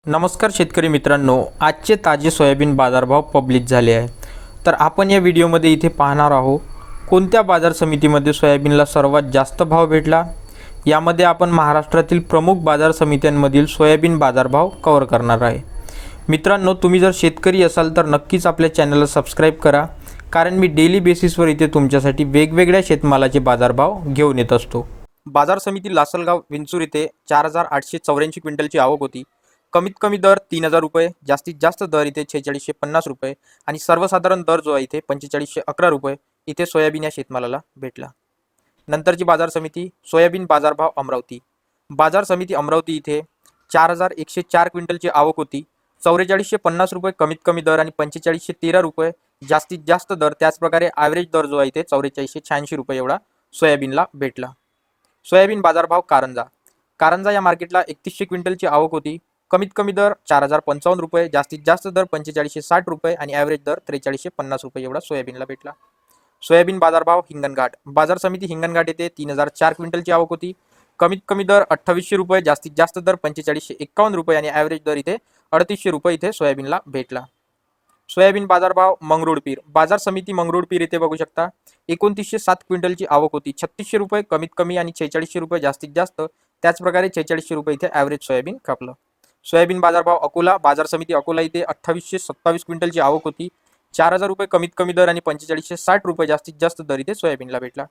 नमस्कार शेतकरी मित्रांनो, आजचे ताजे सोयाबीन बाजारभाव पब्लिक झाले आहे. तर आपण या व्हिडिओमध्ये इथे पाहणार आहोत कोणत्या बाजार समितीमध्ये सोयाबीनला सर्वात जास्त भाव भेटला. यामध्ये आपण महाराष्ट्रातील प्रमुख बाजार समित्यांमधील सोयाबीन बाजारभाव कव्हर करणार आहे. मित्रांनो, तुम्ही जर शेतकरी असाल तर नक्कीच आपल्या चॅनलला सबस्क्राईब करा, कारण मी डेली बेसिसवर इथे तुमच्यासाठी वेगवेगळ्या शेतमालाचे बाजारभाव घेऊन येत असतो. बाजार समिती लासलगाव विंचूर इथे 4884 क्विंटलची आवक होती. कमीत कमी दर 3000 रुपये, जास्तीत जास्त दर इथे 4650 रुपये आणि सर्वसाधारण दर जो आहे इथे 4511 रुपये इथे सोयाबीन या शेतमालाला भेटला. नंतरची बाजार समिती सोयाबीन बाजारभाव अमरावती. बाजार समिती अमरावती इथे 4104 क्विंटलची आवक होती. 4450 रुपये कमीत कमी दर आणि 4513 रुपये जास्तीत जास्त दर. त्याचप्रकारे ॲव्हरेज दर जो आहे इथे 4486 रुपये एवढा सोयाबीनला भेटला. सोयाबीन बाजारभाव कारंजा. कारंजा या मार्केटला 3100 क्विंटलची आवक होती. कमीत कमी दर 4055 रुपये, जास्तीत जास्त दर 4560 रुपये आणि ॲव्हरेज दर 4350 रुपये एवढा सोयाबीनला भेटला. सोयाबीन बाजारभाव हिंगणघाट. बाजार समिती हिंगणघाट येथे 3004 क्विंटलची आवक होती. कमीत कमी दर 2800 रुपये, जास्तीत जास्त दर 4551 रुपये आणि ॲव्हरेज दर इथे 3800 रुपये इथे सोयाबीनला भेटला. सोयाबीन बाजारभाव मंगरुळपीर. बाजार समिती मंगरुळपीर येथे बघू शकता 2907 क्विंटलची आवक होती. 3600 रुपये कमीत कमी आणि 4600 रुपये जास्तीत जास्त. त्याचप्रकारे 4600 रुपये इथे ॲव्हरेज सोयाबीन खपलं. सोयाबीन बाजारभाव अकोला. बाजार समिती अकोला इथे 2827 क्विंटलची आवक होती. 4000 रुपये कमीत कमी दर आणि 4560 रुपये जास्तीत जास्त दर इथे सोयाबीनला भेटला.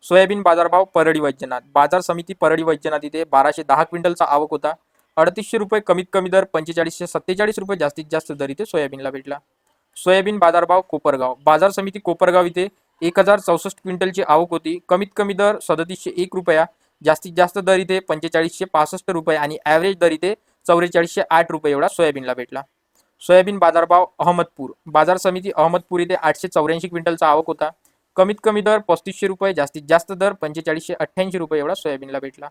सोयाबीन बाजारभाव परळी वैजनाथ. बाजार समिती परळी वैजनाथ इथे 1210 क्विंटलचा आवक होता. 3800 रुपये कमीत कमी दर, 4547 रुपये जास्तीत जास्त दर इथे सोयाबीनला भेटला. सोयाबीन बाजारभाव कोपरगाव. बाजार समिती कोपरगाव इथे 1064 क्विंटलची आवक होती. कमीत कमी दर 3701 रुपया, जास्तीत जास्त दर इथे 4565 रुपये आणि ॲव्हरेज दर इथे 4408 रुपये एवढा सोयाबीनला भेटला. सोयाबीन बाजारभाव अहमदपूर. बाजार समिती अहमदपूर इथे 884 क्विंटलचा आवक होता. कमीत कमी दर 3500 रुपये, जास्तीत जास्त दर 4588 रुपये एवढा सोयाबीनला भेटला.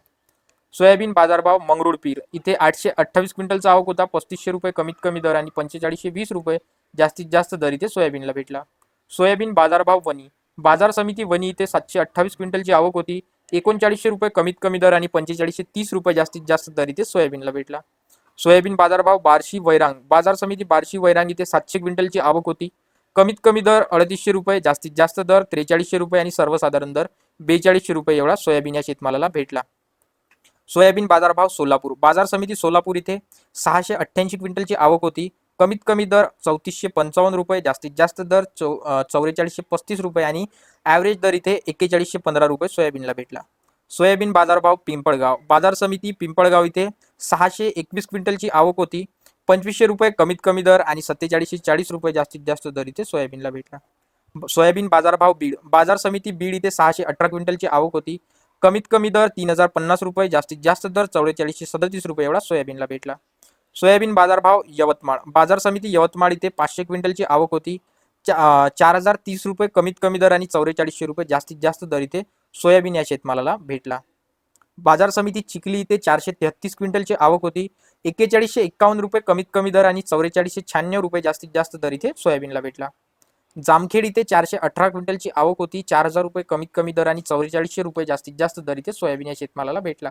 सोयाबीन बाजारभाव मंगरुळपीर. इथे 828 क्विंटलचा आवक होता. 3500 रुपये कमीत कमी दर आणि 4520 रुपये जास्तीत जास्त दर इथे सोयाबीनला भेटला. सोयाबीन बाजारभाव वणी. बाजार समिती वणी इथे 728 क्विंटलची आवक होती. 3900 रुपये कमीत कमी दर आणि 4530 रुपये जास्तीत जास्त दर इथे सोयाबीनला भेटला. सोयाबीन बाजारभाव बार्शी वैरांग. बाजार समिती बार्शी वैरांग इथे 700 क्विंटलची आवक होती. कमीत कमी दर 3800 रुपये, जास्तीत जास्त दर 4300 रुपये आणि सर्वसाधारण दर 4200 रुपये एवढा सोयाबीन या शेतमालाला भेटला. सोयाबीन बाजारभाव सोलापूर. बाजार समिती सोलापूर इथे 688 क्विंटलची आवक होती. कमीत कमी दर 3455 रुपये, जास्तीत जास्त दर 4435 रुपये आणि ॲव्हरेज दर इथे 4115 रुपये सोयाबीनला भेटला. सोयाबीन बाजारभाव पिंपळगाव. बाजार समिती पिंपळगाव इथे 621 क्विंटलची आवक होती. 2500 रुपये कमीत कमी दर आणि 4740 रुपये जास्तीत जास्त दर इथे सोयाबीनला भेटला. सोयाबीन बाजारभाव बीड. बाजार समिती बीड इथे 618 क्विंटलची आवक होती. कमीत कमी दर 3050 रुपये, जास्तीत जास्त दर 4437 रुपये एवढा सोयाबीनला भेटला. सोयाबीन बाजारभाव यवतमाळ. बाजार समिती यवतमाळ इथे 500 क्विंटलची आवक होती. 4030 रुपये कमीत कमी दर आणि 4400 रुपये जास्तीत जास्त दर इथे सोयाबीन या शेतमालाला भेटला. बाजार समिती चिखली इथे 433 क्विंटलची आवक होती. 4151 रुपये कमीत कमी दर आणि 4496 रुपये जास्तीत जास्त दर इथे सोयाबीनला भेटला. जामखेड इथे 418 क्विंटलची आवक होती. 4000 रुपये कमीत कमी दर आणि 4400 रुपये जास्तीत जास्त दर इथे सोयाबीन या शेतमालाला भेटला.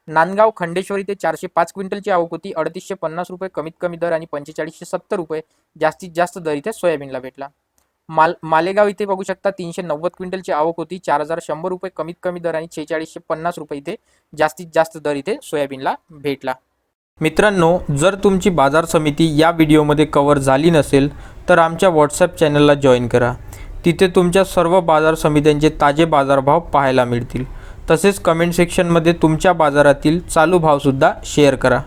नांदगाव खंडेश्वर इथे 405 क्विंटलची आवक होती. 3850 रुपये कमीत कमी दर आणि 4570 रुपये जास्तीत जास्त दर इथे सोयाबीनला भेटला. मालेगाव इथे बघू शकता 390 क्विंटलची आवक होती. 4100 रुपये कमीत कमी दर आणि 4650 रुपये इथे जास्तीत जास्त दर इथे सोयाबीनला भेटला. मित्रांनो, जर तुमची बाजार समिती या व्हिडिओमध्ये कव्हर झाली नसेल तर आमच्या व्हॉट्सॲप चॅनलला जॉईन करा. तिथे तुमच्या सर्व बाजार समित्यांचे ताजे बाजारभाव पाहायला मिळतील. तसेच कमेंट सेक्शनमध्ये तुमच्या बाजारातील चालू भावसुद्धा शेअर करा.